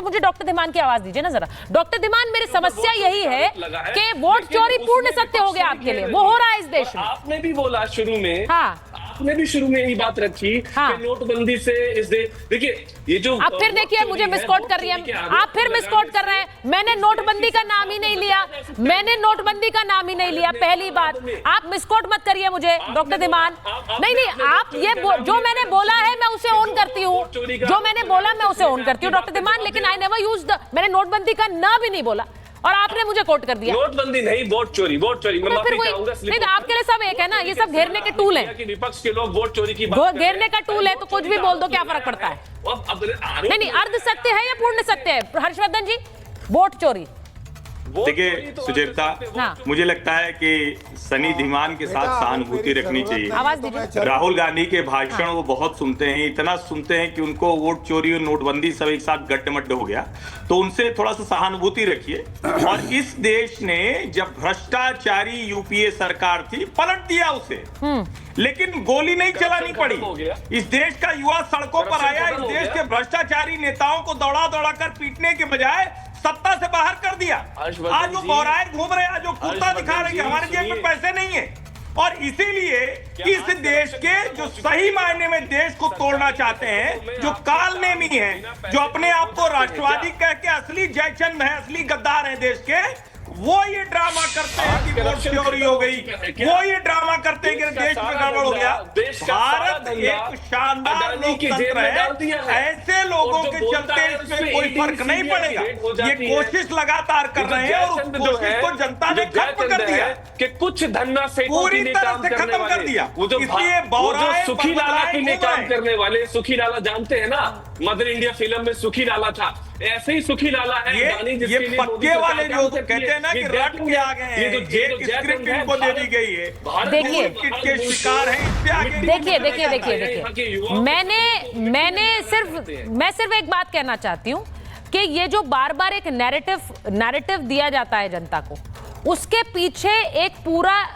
मुझे डॉक्टर धीमान की आवाज दीजिए ना जरा। डॉक्टर धीमान, मेरी समस्या यही है कि वोट चोरी पूर्ण सत्य हो गया आपके लिए, वो हो रहा है इस देश में। आपने भी बोला शुरू में, आपने भी शुरू में यही बात रखी कि नोटबंदी से इस देश, देखिए ये जो आप फिर देखिए मुझे मिसकोट कर रही है, आप फिर मिसकोट कर रहे हैं। मैंने नोटबंदी का नाम ही नहीं लिया, मैंने नोटबंदी का नाम ही नहीं लिया। पहली बात, आप मिसकोट मत करिए मुझे डॉक्टर धीमान। नहीं, आप ये जो मैंने बोला है मैं उसे ऑन करती हूँ, जो मैंने बोला मैं उसे ऑन करती हूँ डॉक्टर धीमान। लेकिन आई नेवर यूज्ड, मैंने नोटबंदी का नाम भी नहीं बोला और आपने मुझे कोट कर दिया। नोटबंदी नहीं, वोट चोरी। मैं माफी चाहूंगा। नहीं तो आपके लिए सब एक है ना, ये सब घेरने के टूल है। विपक्ष के लोग वोट चोरी की बात घेरने का टूल है तो कुछ भी बोल दो, क्या फर्क पड़ता है? नहीं, अर्ध सत्य है या पूर्ण सत्य है हर्षवर्धन जी? वोट चोरी देखिए सुचेता, मुझे लगता है कि सनी धीमान के साथ सहानुभूति रखनी चाहिए। राहुल गांधी के भाषण वो बहुत सुनते हैं, इतना सुनते हैं कि उनको वोट चोरी और नोटबंदी सब एक साथ गट्टमट्ट हो गया, तो उनसे थोड़ा सा सहानुभूति रखिए। और इस देश ने जब भ्रष्टाचारी यूपीए सरकार थी, पलट दिया उसे, लेकिन गोली नहीं चलानी पड़ी। इस देश का युवा सड़कों पर आया, इस देश के भ्रष्टाचारी नेताओं को दौड़ा दौड़ा कर पीटने के बजाय सत्ता से बाहर कर दिया। आज वो बौराए घूम रहे हैं, आज वो कुत्ता दिखा रहे हैं कि हमारे जेब में पैसे नहीं है। और इसीलिए इस देश के जो सही मायने में देश को तोड़ना चाहते हैं, जो कालनेमी हैं, जो अपने आप को राष्ट्रवादी कह के असली जयचंद है, असली गद्दार है देश के, वो ये ड्रामा करते हैं कि वोट चोरी हो गई, वो ये ड्रामा करते हैं कि देश में गड़बड़ हो गया। भारत एक शानदार लोकतंत्र है, ऐसे लोगों के चलते इसमें कोई फर्क नहीं पड़ेगा। ये कोशिश लगातार कर रहे हैं और उस कोशिश को जनता ने खत्म कर दिया कि कुछ धन्ना से पूरी तरह से खत्म कर दिया। इसलिए सुखी लाला के लिए काम करने वाले, सुखी लाला जानते हैं ना, मदर इंडिया फिल्म में सुखी लाला था, ऐसे ही सुखी लाला है। ये पक्के वाले जो कहते हैं ना कि रट के आ गए हैं, ये स्क्रिप्ट इनको दे दी गई है, देखिए के शिकार हैं, इससे आगे देखिए मैं सिर्फ एक बात कहना चाहती हूँ कि ये जो बार बार एक नैरेटिव दिया जाता है जनता को, उसके पीछे एक पूरा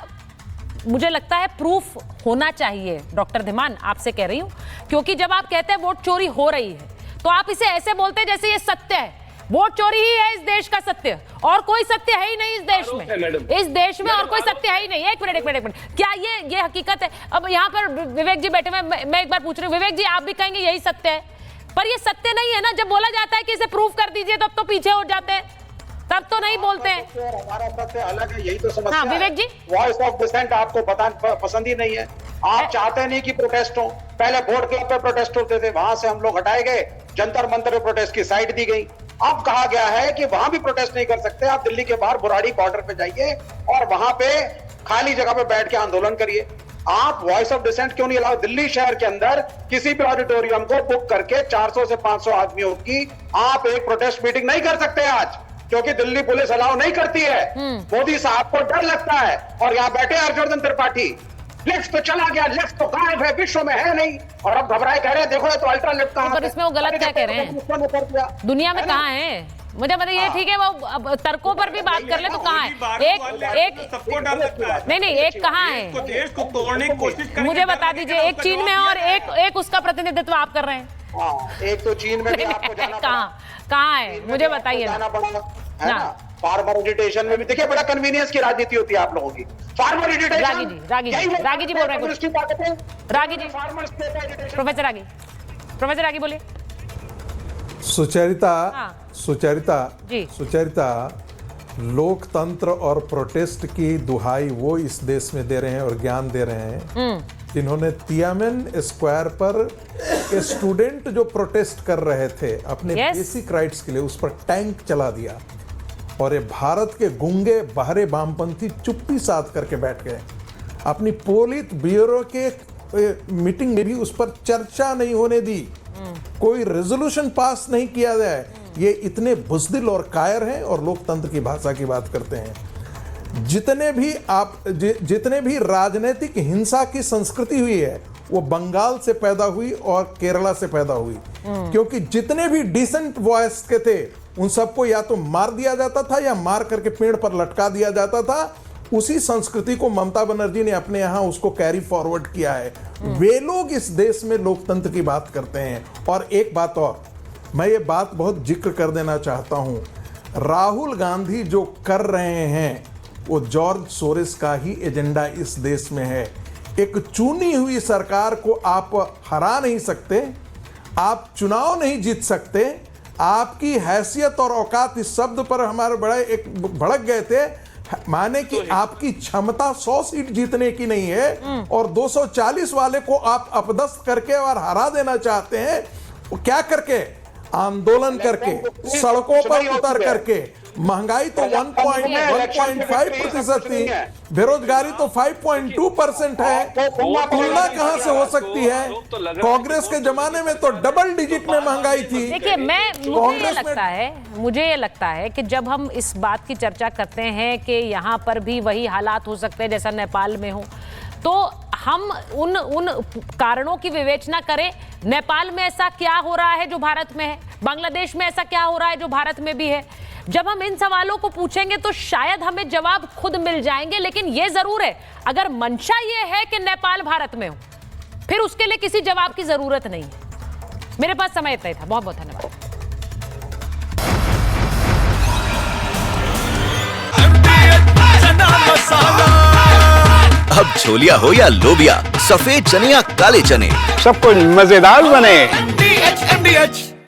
मुझे लगता है प्रूफ होना चाहिए। डॉक्टर धीमान, आपसे कह रही हूं, क्योंकि जब आप कहते हैं वोट चोरी हो रही है तो आप इसे ऐसे बोलते हैं जैसे ये सत्य है। वोट चोरी ही है इस देश का सत्य, और कोई सत्य है ही नहीं इस देश में। इस देश में और कोई सत्य है ही नहीं। एक मिनट, क्या ये हकीकत है? अब यहाँ पर विवेक जी बैठे, मैं एक बार पूछ रही हूँ, विवेक जी आप भी कहेंगे यही सत्य है, पर ये सत्य नहीं है ना। जब बोला जाता है कि इसे प्रूफ कर दीजिए तब तो पीछे हो जाते हैं, तब तो नहीं बोलते हैं। हमारा सत्य अलग है, यही तो समस्या हाँ, विवेक जी, वॉइस ऑफ डिसेंट आपको पसंद ही नहीं है। आप चाहते नहीं कि प्रोटेस्ट हो। पहले वोट क्लब पे प्रोटेस्ट होते थे, वहां से हम लोग हटाए गए, जंतर मंतर पे प्रोटेस्ट की साइड दी गई। अब कहा गया है कि वहां भी प्रोटेस्ट नहीं कर सकते, आप दिल्ली के बाहर बुराड़ी बॉर्डर पे जाइए और वहां पे खाली जगह पे बैठ के आंदोलन करिए। आप वॉइस ऑफ डिसेंट क्यों नहीं अलाउ? दिल्ली शहर के अंदर किसी भी ऑडिटोरियम को बुक करके 400 से 500 आदमियों की आप एक प्रोटेस्ट मीटिंग नहीं कर सकते आज, क्योंकि दिल्ली पुलिस अलाउ नहीं करती है। मोदी साहब को डर लगता है। और यहाँ बैठे हर्षवर्धन त्रिपाठी, लिफ्ट तो चला गया, लिफ्ट तो गायब है, विश्व में है नहीं, और अब घबराए कह रहे हैं देखो ये तो अल्ट्रा लिफ्ट कहां है। पर इसमें वो गलत क्या कह रहे हैं? दुनिया में कहां है? मुझे मतलब ये ठीक है, वो तर्कों पर भी बात कर ले तो कहां है? एक सबको डर लगता है। नहीं, एक कहां है? देश को तोड़ने की कोशिश मुझे बता दीजिए, एक चीन में और एक उसका प्रतिनिधित्व आप कर रहे हैं। एक तो चीन में भी आपको जाना कहां है मुझे बताइए ना। फार्मर एडिटेशन में भी देखिए बड़ा कन्वीनियंस की राजनीति होती है आप लोगों की। फार्मर एडिटेशन, रागी जी बोल रहे हैं। रागी जी, प्रोफेसर रागी बोलिए। सुचरिता लोकतंत्र और प्रोटेस्ट की दुहाई वो इस देश में दे रहे हैं और ज्ञान दे रहे हैं जिन्होंने तियानमेन स्क्वायर पर स्टूडेंट जो प्रोटेस्ट कर रहे थे अपने बेसिक राइट्स के लिए, उस पर टैंक चला दिया, और ये भारत के गूंगे बहरे वामपंथी चुप्पी साध करके बैठ गए। अपनी पोलित ब्यूरो के मीटिंग में भी उस पर चर्चा नहीं होने दी, कोई रेजोल्यूशन पास नहीं किया जाए। ये इतने बुज़दिल और कायर हैं और लोकतंत्र की भाषा की बात करते हैं। जितने भी राजनीतिक हिंसा की संस्कृति हुई है वो बंगाल से पैदा हुई और केरला से पैदा हुई, क्योंकि जितने भी डिसेंट वॉइस के थे उन सबको या तो मार दिया जाता था या मार करके पेड़ पर लटका दिया जाता था। उसी संस्कृति को ममता बनर्जी ने अपने यहां उसको कैरी फॉरवर्ड किया है। वे लोग इस देश में लोकतंत्र की बात करते हैं। और एक बात और, मैं ये बात बहुत जिक्र कर देना चाहता हूं, राहुल गांधी जो कर रहे हैं वो जॉर्ज सोरेस का ही एजेंडा इस देश में है। एक चुनी हुई सरकार को आप हरा नहीं सकते, आप चुनाव नहीं जीत सकते। आपकी हैसियत और औकात इस शब्द पर हमारे बड़े एक भड़क गए थे, माने कि आपकी क्षमता 100 सीट जीतने की नहीं है और 240 वाले को आप अपदस्थ करके और हरा देना चाहते हैं। क्या करके? आंदोलन करके, सड़कों पर उतर करके। महंगाई तो 1.5% थी, बेरोजगारी तो 5.2% है। तुलना कहां से हो सकती है? कांग्रेस के जमाने में तो डबल डिजिट में महंगाई थी। देखिए, मुझे ये लगता है कि जब हम इस बात की चर्चा करते हैं कि यहाँ पर भी वही हालात हो सकते हैं जैसा नेपाल में हो, तो हम उन कारणों की विवेचना करें। नेपाल में ऐसा क्या हो रहा है जो भारत में है? बांग्लादेश में ऐसा क्या हो रहा है जो भारत में भी है? जब हम इन सवालों को पूछेंगे तो शायद हमें जवाब खुद मिल जाएंगे। लेकिन यह जरूर है, अगर मंशा यह है कि नेपाल भारत में हो, फिर उसके लिए किसी जवाब की जरूरत नहीं है। मेरे पास समय इतना ही था। बहुत बहुत धन्यवाद। अब छोलिया हो या लोबिया, सफेद चने या काले चने, सब कुछ मजेदार बने।